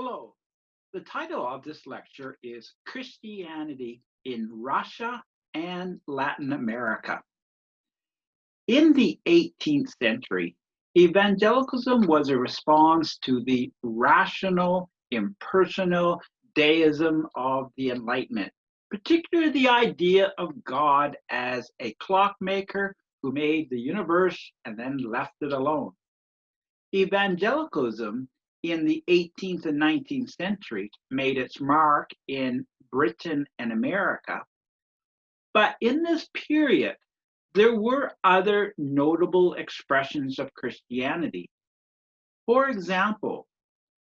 Hello. The title of this lecture is Christianity in Russia and Latin America. In the 18th century, evangelicalism was a response to the rational, impersonal deism of the Enlightenment, particularly the idea of God as a clockmaker who made the universe and then left it alone. Evangelicalism in the 18th and 19th centuries made its mark in Britain and America. But in this period, there were other notable expressions of Christianity. For example,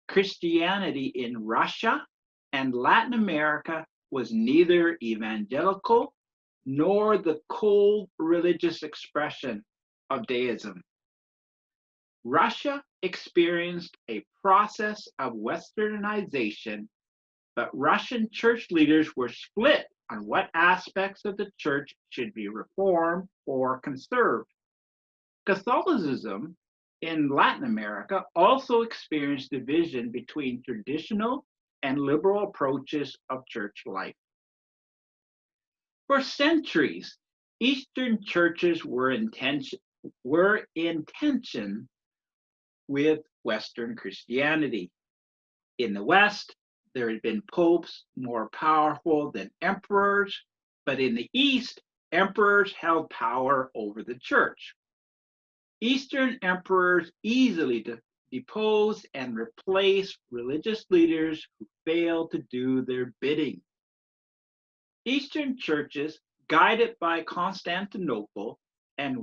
Christianity in Russia and Latin America was neither evangelical nor the cold religious expression of deism. Russia experienced a process of westernization, but Russian church leaders were split on what aspects of the church should be reformed or conserved. Catholicism in Latin America also experienced division between traditional and liberal approaches of church life. For centuries, Eastern churches were in tension with Western Christianity. In the West, there had been popes more powerful than emperors, but in the East, emperors held power over the church. Eastern emperors easily deposed and replaced religious leaders who failed to do their bidding. Eastern churches, guided by Constantinople, and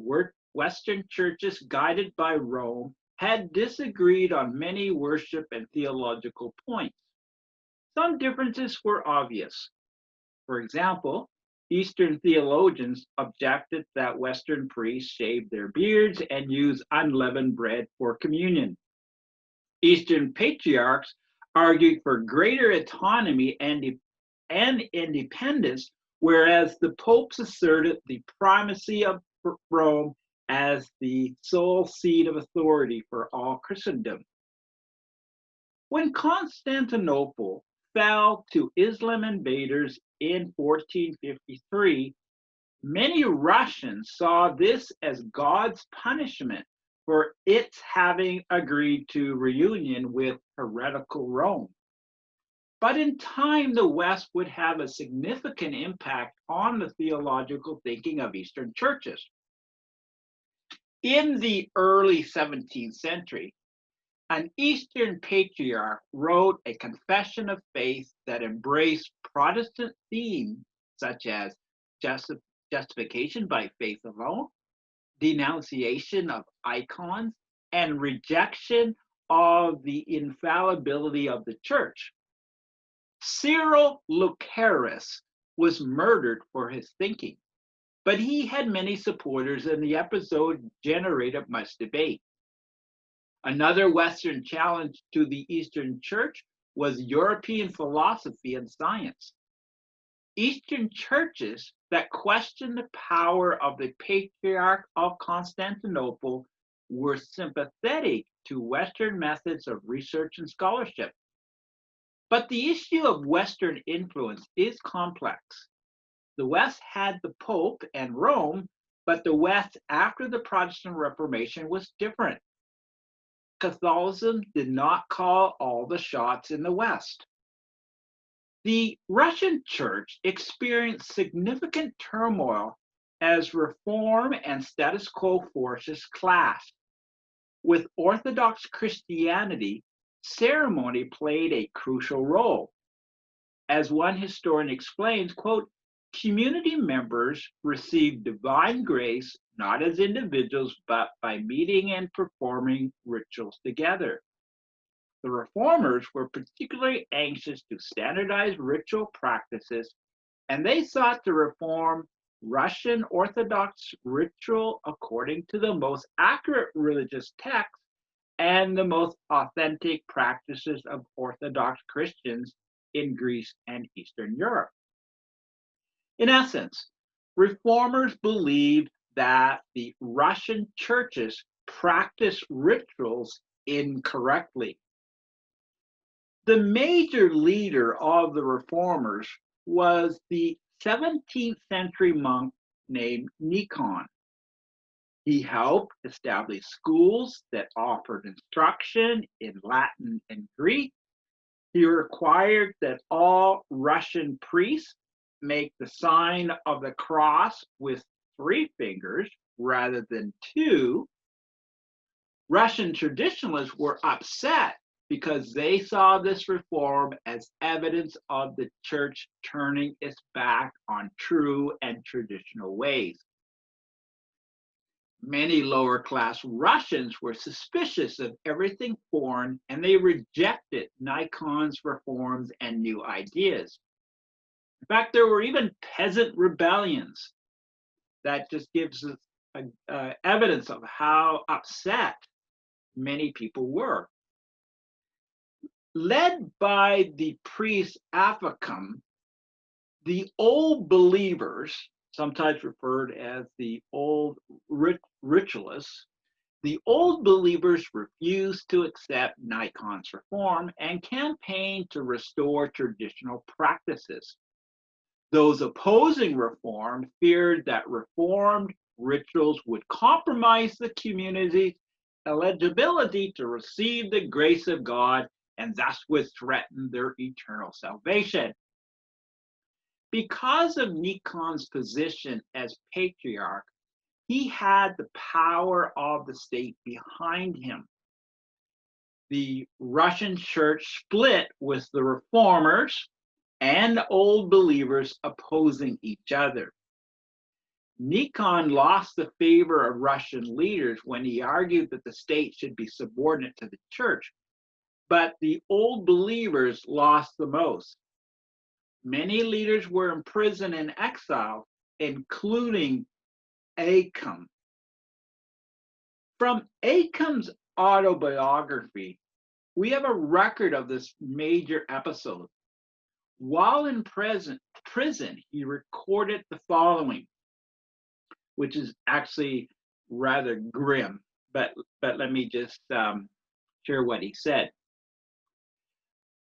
Western churches, guided by Rome, had disagreed on many worship and theological points. Some differences were obvious. For example, Eastern theologians objected that Western priests shaved their beards and used unleavened bread for communion. Eastern patriarchs argued for greater autonomy and independence, whereas the popes asserted the primacy of Rome as the sole seat of authority for all Christendom. When Constantinople fell to Islam invaders in 1453, many Russians saw this as God's punishment for its having agreed to reunion with heretical Rome. But in time, the West would have a significant impact on the theological thinking of Eastern churches. In the early 17th century, an Eastern patriarch wrote a confession of faith that embraced Protestant themes such as justification by faith alone, denunciation of icons, and rejection of the infallibility of the church. Cyril Lucaris was murdered for his thinking, but he had many supporters, and the episode generated much debate. Another Western challenge to the Eastern Church was European philosophy and science. Eastern churches that questioned the power of the Patriarch of Constantinople were sympathetic to Western methods of research and scholarship. But the issue of Western influence is complex. The West had the Pope and Rome, but the West after the Protestant Reformation was different. Catholicism did not call all the shots in the West. The Russian church experienced significant turmoil as reform and status quo forces clashed. With Orthodox Christianity, ceremony played a crucial role. As one historian explains, quote, community members received divine grace not as individuals, but by meeting and performing rituals together. The reformers were particularly anxious to standardize ritual practices, and they sought to reform Russian Orthodox ritual according to the most accurate religious texts and the most authentic practices of Orthodox Christians in Greece and Eastern Europe. In essence, reformers believed that the Russian churches practiced rituals incorrectly. The major leader of the reformers was the 17th century monk named Nikon. He helped establish schools that offered instruction in Latin and Greek. He required that all Russian priests make the sign of the cross with 3 fingers rather than 2. Russian traditionalists were upset because they saw this reform as evidence of the church turning its back on true and traditional ways. Many lower class Russians were suspicious of everything foreign and they rejected Nikon's reforms and new ideas. In fact, there were even peasant rebellions. That just gives us evidence of how upset many people were. Led by the priest Apicum, the old believers, sometimes referred as the old ritualists, the old believers refused to accept Nikon's reform and campaigned to restore traditional practices. Those opposing reform feared that reformed rituals would compromise the community's eligibility to receive the grace of God and thus would threaten their eternal salvation. Because of Nikon's position as patriarch, he had the power of the state behind him. The Russian church split with the reformers and old believers opposing each other. Nikon lost the favor of Russian leaders when he argued that the state should be subordinate to the church, but the old believers lost the most. Many leaders were imprisoned and exiled, including Acom. From Acom's autobiography, we have a record of this major episode. While in prison, he recorded the following, which is actually rather grim, but let me just share what he said.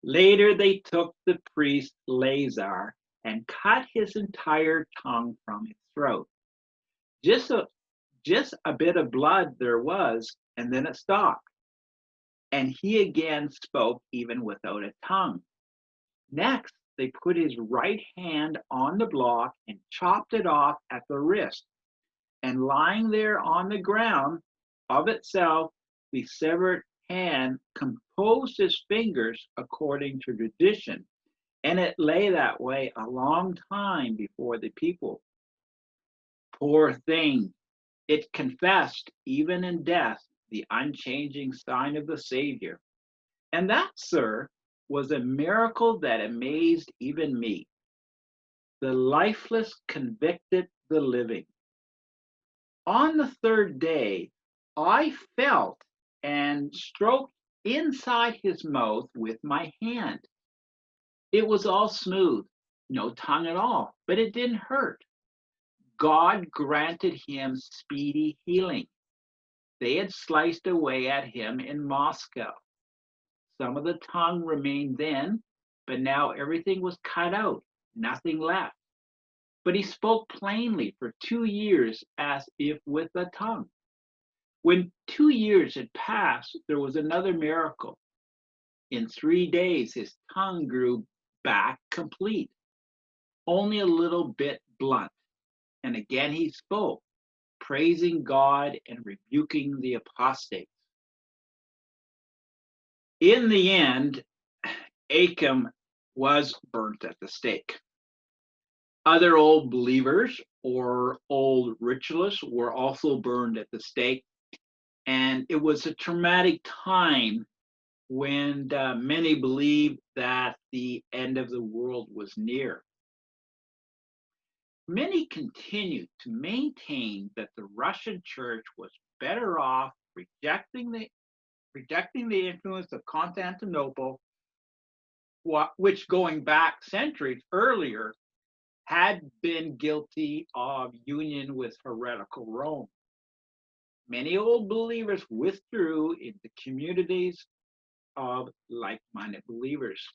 Later, they took the priest Lazar and cut his entire tongue from his throat. Just a bit of blood there was, and then it stopped. And he again spoke even without a tongue. Next, they put his right hand on the block and chopped it off at the wrist. And lying there on the ground of itself, the severed hand composed his fingers according to tradition. And it lay that way a long time before the people. Poor thing, it confessed, even in death, the unchanging sign of the Savior. And that, sir, was a miracle that amazed even me. The lifeless convicted the living. On the third day, I felt and stroked inside his mouth with my hand. It was all smooth, no tongue at all, but it didn't hurt. God granted him speedy healing. They had sliced away at him in Moscow. Some of the tongue remained then, but now everything was cut out, nothing left. But he spoke plainly for 2 years as if with a tongue. When 2 years had passed, there was another miracle. In 3 days, his tongue grew back complete, only a little bit blunt. And again he spoke, praising God and rebuking the apostates. In the end, Acom was burnt at the stake. Other old believers or old ritualists were also burned at the stake. And it was a traumatic time when many believed that the end of the world was near. Many continued to maintain that the Russian church was better off rejecting the influence of Constantinople, which going back centuries earlier had been guilty of union with heretical Rome. Many old believers withdrew into communities of like-minded believers.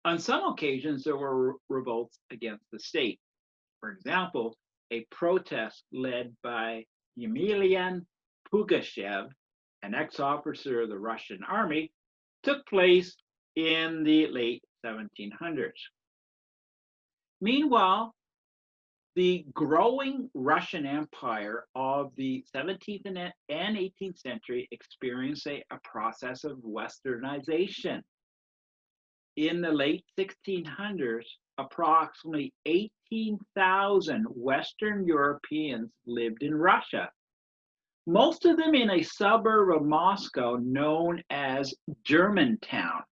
On some occasions, there were revolts against the state. For example, a protest led by Emelian Pugachev, an ex-officer of the Russian army, took place in the late 1700s. Meanwhile, the growing Russian Empire of the 17th and 18th century experienced a process of westernization. In the late 1600s, approximately 18,000 Western Europeans lived in Russia, most of them in a suburb of Moscow known as Germantown.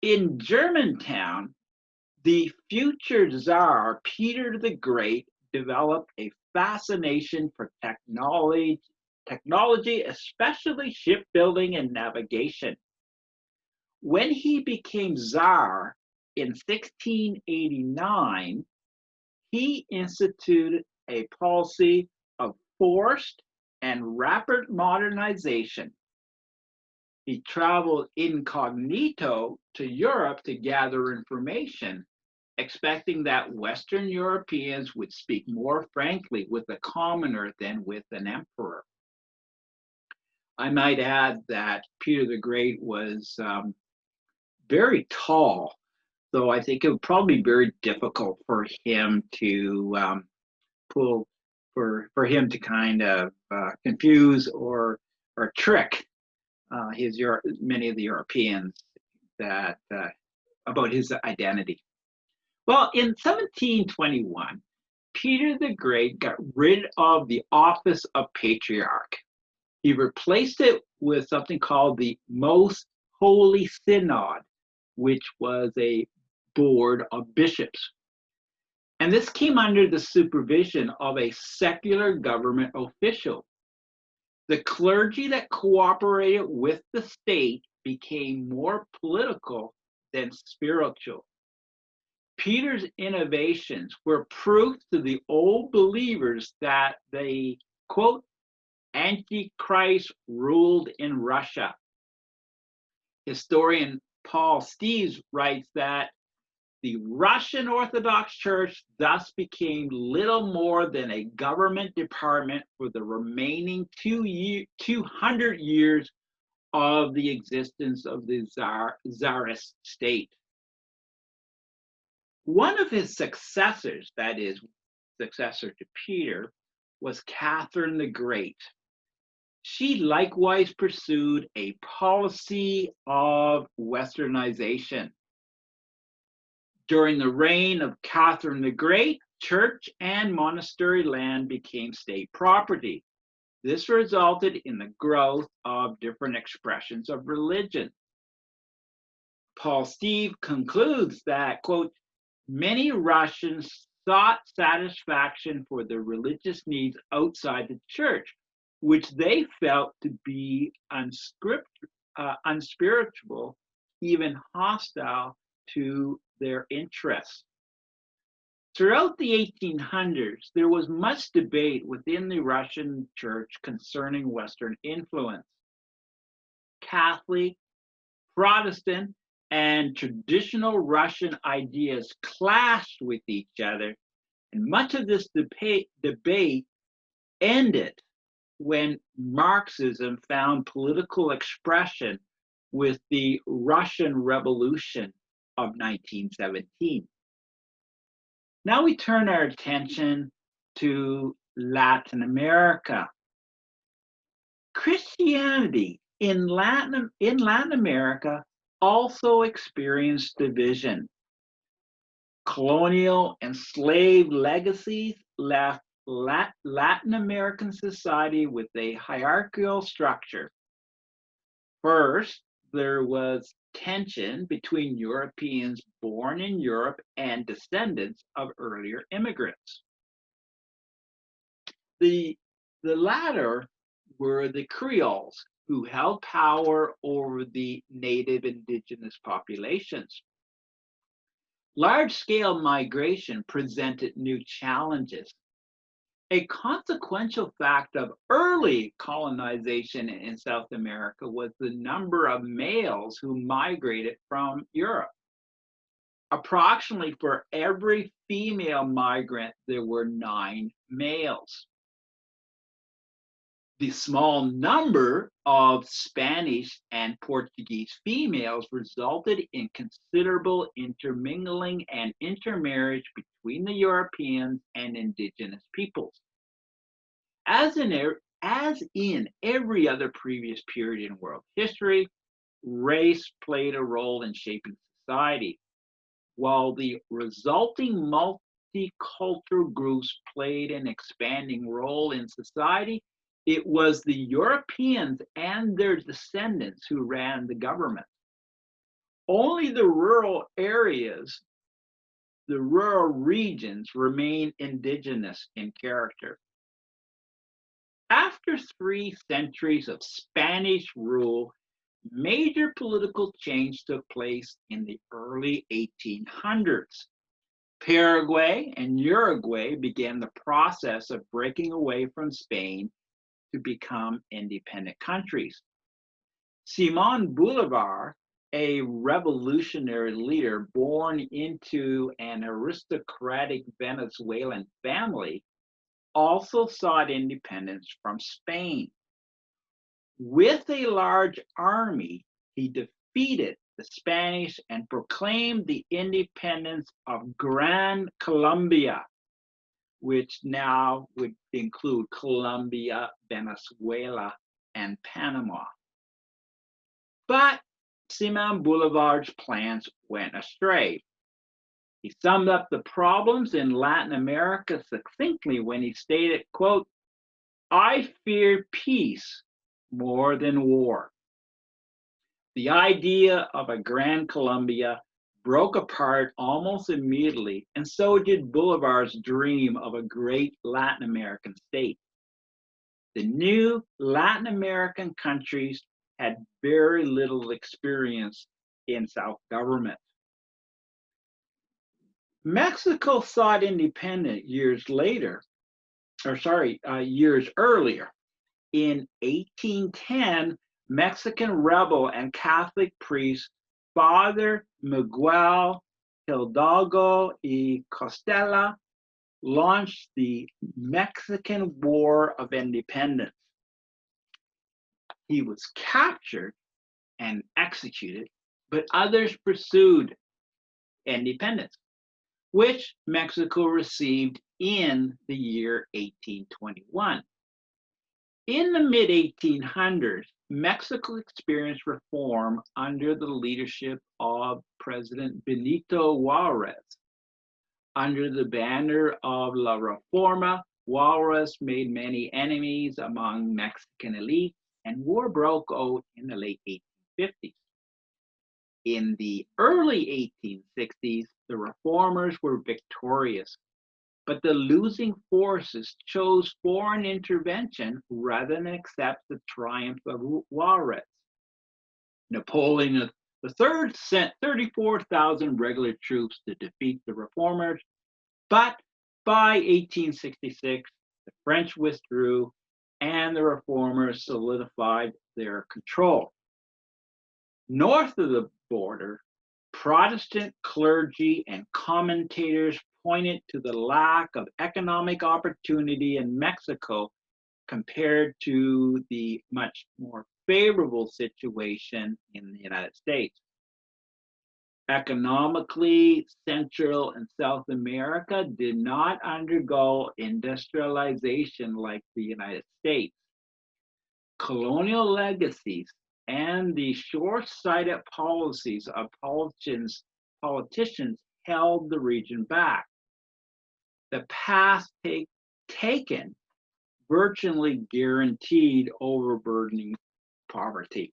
In Germantown, the future Tsar, Peter the Great, developed a fascination for technology, especially shipbuilding and navigation. When he became Tsar in 1689, he instituted a policy of forced and rapid modernization. He traveled incognito to Europe to gather information, expecting that Western Europeans would speak more frankly with a commoner than with an emperor. I might add that Peter the Great was very tall, so I think it would probably be very difficult for him to him to kind of confuse or trick many of the Europeans that about his identity. Well, in 1721, Peter the Great got rid of the office of patriarch. He replaced it with something called the Most Holy Synod, which was a board of bishops. And this came under the supervision of a secular government official. The clergy that cooperated with the state became more political than spiritual. Peter's innovations were proof to the old believers that the, quote, Antichrist ruled in Russia. Historian Paul Steves writes that the Russian Orthodox Church thus became little more than a government department for the remaining 200 years of the existence of the Tsarist state. One of his successors, that is, successor to Peter, was Catherine the Great. She likewise pursued a policy of westernization. During the reign of Catherine the Great, church and monastery land became state property. This resulted in the growth of different expressions of religion. Paul Steve concludes that, quote, many Russians sought satisfaction for their religious needs outside the church, which they felt to be unspiritual, even hostile to their interests. Throughout the 1800s, there was much debate within the Russian church concerning Western influence. Catholic, Protestant, and traditional Russian ideas clashed with each other, and much of this debate ended when Marxism found political expression with the Russian Revolution of 1917. Now we turn our attention to Latin America. Christianity in Latin America also experienced division. Colonial and slave legacies left Latin American society with a hierarchical structure. First, there was tension between Europeans born in Europe and descendants of earlier immigrants. The latter were the Creoles, who held power over the native indigenous populations. Large-scale migration presented new challenges. A consequential fact of early colonization in South America was the number of males who migrated from Europe. Approximately for every female migrant, there were 9 males. The small number of Spanish and Portuguese females resulted in considerable intermingling and intermarriage between the Europeans and indigenous peoples. As in every other previous period in world history, race played a role in shaping society. While the resulting multicultural groups played an expanding role in society, it was the Europeans and their descendants who ran the government. Only the rural areas, the rural regions, remain indigenous in character. After 3 centuries of Spanish rule, major political change took place in the early 1800s. Paraguay and Uruguay began the process of breaking away from Spain to become independent countries. Simon Bolivar, a revolutionary leader born into an aristocratic Venezuelan family, also sought independence from Spain. With a large army, he defeated the Spanish and proclaimed the independence of Gran Colombia, which now would include Colombia, Venezuela, and Panama. But Simon Bolivar's plans went astray. He summed up the problems in Latin America succinctly when he stated, quote, "I fear peace more than war." The idea of a Gran Colombia broke apart almost immediately, and so did Bolivar's dream of a great Latin American state. The new Latin American countries had very little experience in self-government. Mexico sought independence years earlier. In 1810, Mexican rebel and Catholic priest Father Miguel Hidalgo y Costela launched the Mexican War of Independence. He was captured and executed, but others pursued independence, which Mexico received in the year 1821. In the mid-1800s, Mexico experienced reform under the leadership of President Benito Juarez. Under the banner of La Reforma, Juarez made many enemies among Mexican elites, and war broke out in the late 1850s. In the early 1860s, the reformers were victorious, but the losing forces chose foreign intervention rather than accept the triumph of Juarez. Napoleon III sent 34,000 regular troops to defeat the reformers, but by 1866, the French withdrew and the reformers solidified their control. North of the border, Protestant clergy and commentators pointed to the lack of economic opportunity in Mexico compared to the much more favorable situation in the United States. Economically, Central and South America did not undergo industrialization like the United States. Colonial legacies and the short-sighted policies of politicians held the region back. The path taken virtually guaranteed overburdening poverty.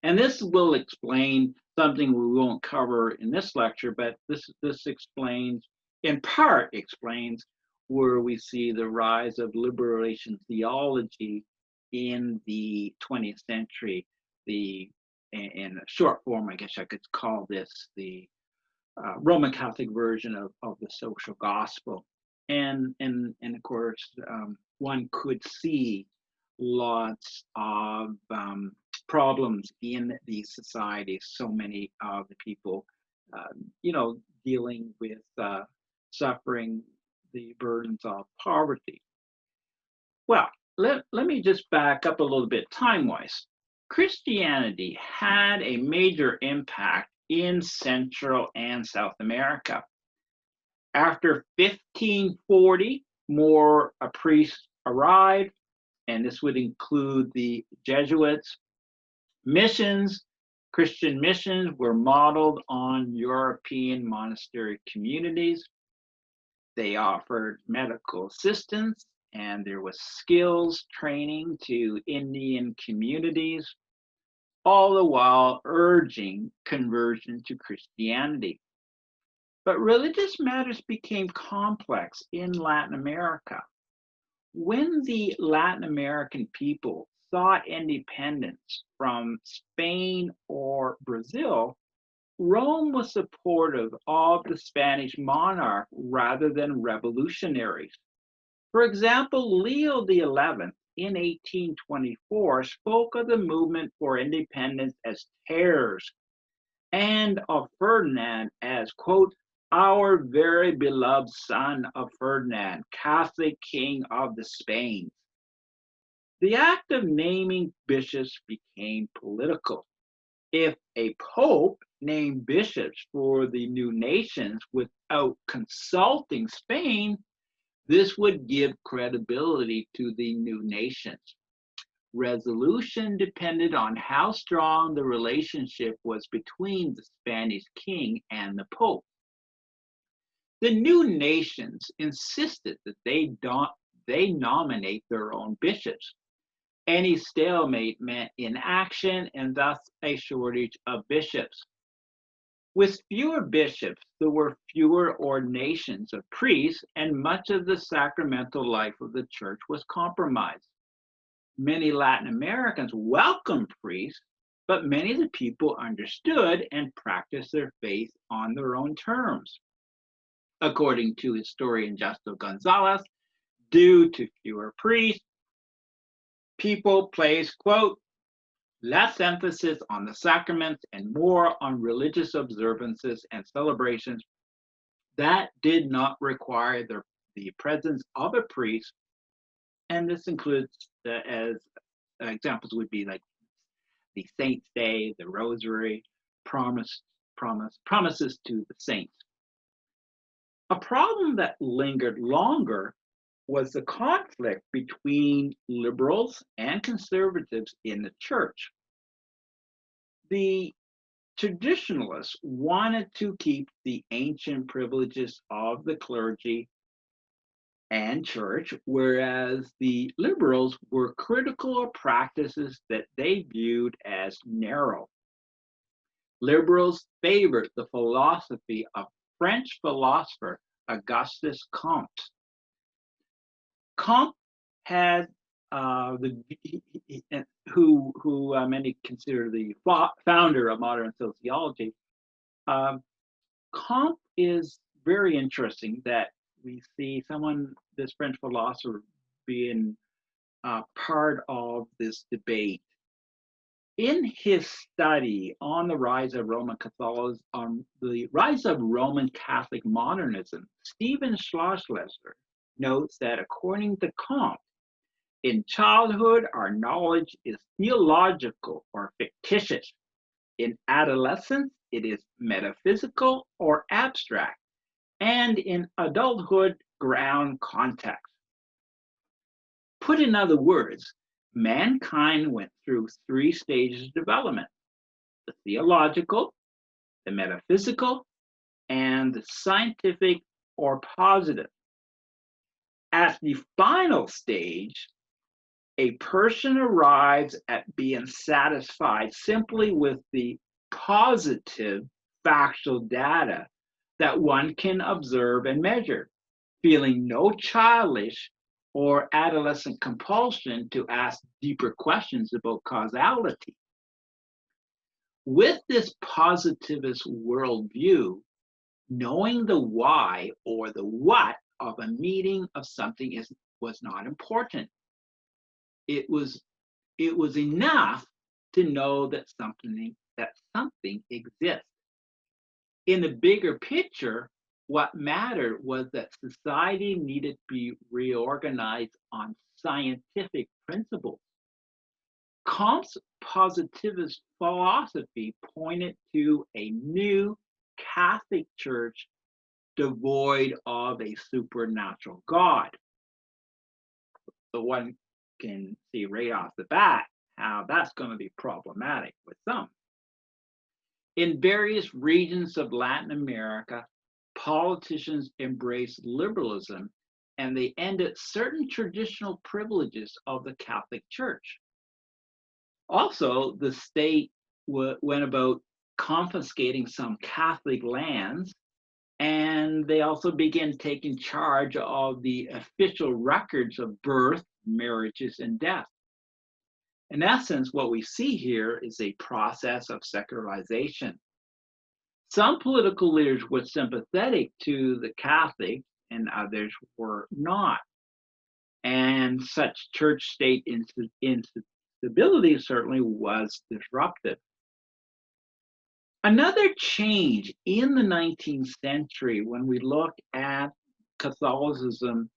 And this will explain something we won't cover in this lecture, but this explains, in part explains, where we see the rise of liberation theology in the 20th century. In a short form, I guess I could call this the Roman Catholic version of the social gospel. And of course, one could see lots of problems in these societies. So many of the people, dealing with suffering the burdens of poverty. Well, let me just back up a little bit time wise. Christianity had a major impact in Central and South America. After 1540, more priests arrived, and this would include the Jesuits. Missions, Christian missions were modeled on European monastery communities. They offered medical assistance, and there was skills training to Indian communities, all the while urging conversion to Christianity. But religious matters became complex in Latin America. When the Latin American people sought independence from Spain or Brazil, Rome was supportive of the Spanish monarch rather than revolutionaries. For example, Leo XI in 1824 spoke of the movement for independence as tares and of Ferdinand as, quote, our very beloved son of Ferdinand, Catholic King of the Spains. The act of naming bishops became political. If a pope named bishops for the new nations without consulting Spain, this would give credibility to the new nations. Resolution depended on how strong the relationship was between the Spanish king and the pope. The new nations insisted that they nominate their own bishops. Any stalemate meant inaction and thus a shortage of bishops. With fewer bishops, there were fewer ordinations of priests, and much of the sacramental life of the church was compromised. Many Latin Americans welcomed priests, but many of the people understood and practiced their faith on their own terms. According to historian Justo Gonzalez, due to fewer priests, people placed, quote, less emphasis on the sacraments and more on religious observances and celebrations that did not require the presence of a priest. And this includes, as examples would be like the Saints' Day, the Rosary, promises to the saints. A problem that lingered longer was the conflict between liberals and conservatives in the church. The traditionalists wanted to keep the ancient privileges of the clergy and church, whereas the liberals were critical of practices that they viewed as narrow. Liberals favored the philosophy of French philosopher Auguste Comte. Comte had who many consider the founder of modern sociology. Comte is very interesting that we see this French philosopher, being part of this debate. In his study on the rise of Roman Catholicism, on the rise of Roman Catholic modernism, Stephen Schlosser notes that according to Comte, in childhood, our knowledge is theological or fictitious. In adolescence, it is metaphysical or abstract. And in adulthood, ground context. Put in other words, mankind went through three stages of development: the theological, the metaphysical, and the scientific or positive. At the final stage, a person arrives at being satisfied simply with the positive factual data that one can observe and measure, feeling no childish or adolescent compulsion to ask deeper questions about causality. With this positivist worldview, knowing the why or the what of a meeting of something was not important. It was enough to know that something exists. In the bigger picture, what mattered was that society needed to be reorganized on scientific principles. Comte's positivist philosophy pointed to a new Catholic Church devoid of a supernatural God. So one can see right off the bat how that's going to be problematic with some. In various regions of Latin America, politicians embraced liberalism and they ended certain traditional privileges of the Catholic Church. Also, the state went about confiscating some Catholic lands, and they also began taking charge of the official records of birth, marriages, and death. In essence, what we see here is a process of secularization. Some political leaders were sympathetic to the Catholics, and others were not. And such church state instability certainly was disruptive. Another change in the 19th century, when we look at Catholicism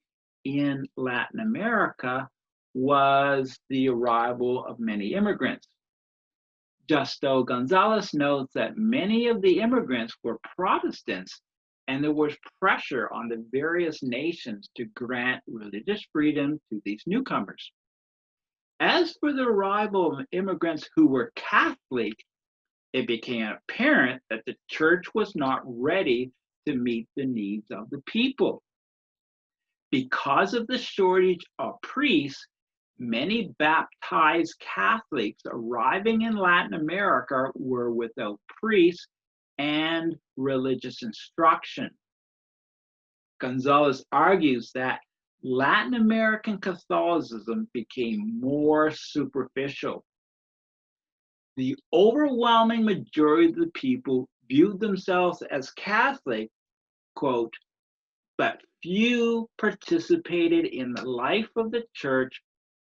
in Latin America, was the arrival of many immigrants. Justo Gonzalez notes that many of the immigrants were Protestants, and there was pressure on the various nations to grant religious freedom to these newcomers. As for the arrival of immigrants who were Catholic, it became apparent that the church was not ready to meet the needs of the people. Because of the shortage of priests, many baptized Catholics arriving in Latin America were without priests and religious instruction. Gonzalez argues that Latin American Catholicism became more superficial. The overwhelming majority of the people viewed themselves as Catholic, quote, but few participated in the life of the church.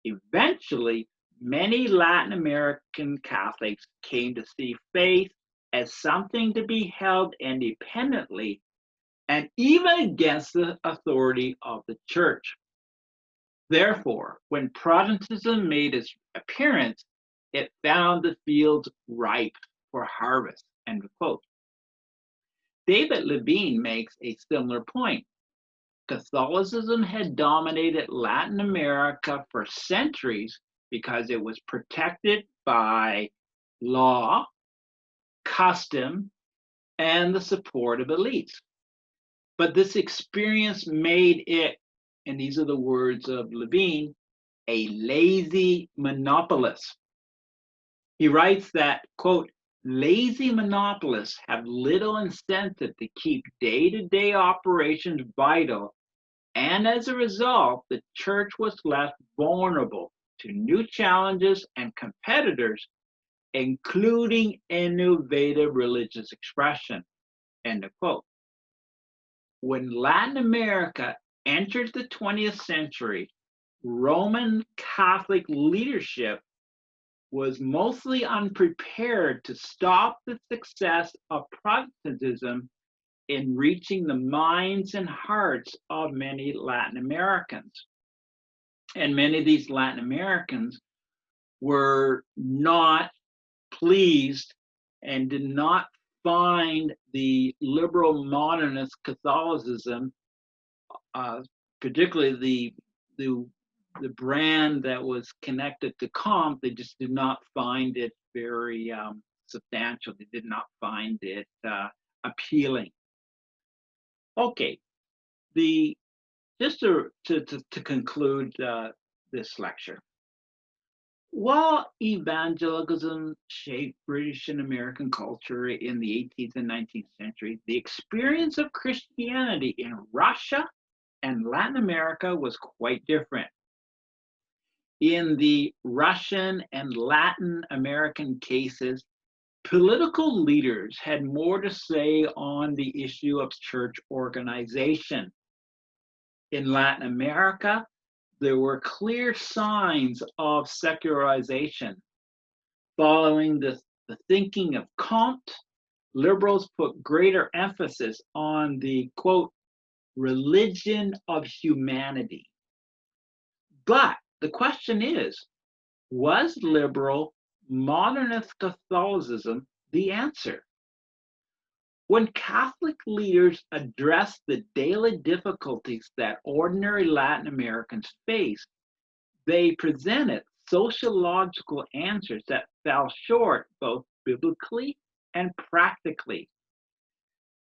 Eventually, many Latin American Catholics came to see faith as something to be held independently and even against the authority of the church. Therefore, when Protestantism made its appearance, it found the fields ripe for harvest, end quote. David Levine makes a similar point. Catholicism had dominated Latin America for centuries because it was protected by law, custom, and the support of elites. But this experience made it, and these are the words of Levine, a lazy monopolist. He writes that, quote, lazy monopolists have little incentive to keep day-to-day operations vital, and as a result, the church was left vulnerable to new challenges and competitors, including innovative religious expression, end of quote. When Latin America entered the 20th century, Roman Catholic leadership was mostly unprepared to stop the success of Protestantism in reaching the minds and hearts of many Latin Americans. And many of these Latin Americans were not pleased and did not find the liberal modernist Catholicism, particularly the brand that was connected to Comte, they just did not find it very substantial. They did not find it appealing. Okay, just to conclude this lecture, while evangelicalism shaped British and American culture in the 18th and 19th century, the experience of Christianity in Russia and Latin America was quite different. In the Russian and Latin American cases, political leaders had more to say on the issue of church organization. In Latin America, there were clear signs of secularization. Following the thinking of Kant, liberals put greater emphasis on the quote, religion of humanity. But the question is, was liberal modernist Catholicism the answer? When Catholic leaders addressed the daily difficulties that ordinary Latin Americans faced, they presented sociological answers that fell short both biblically and practically.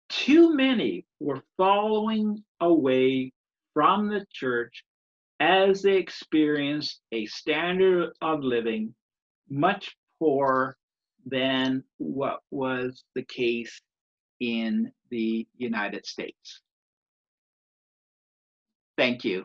Too many were following away from the church as they experienced a standard of living much poorer than what was the case in the United States. Thank you.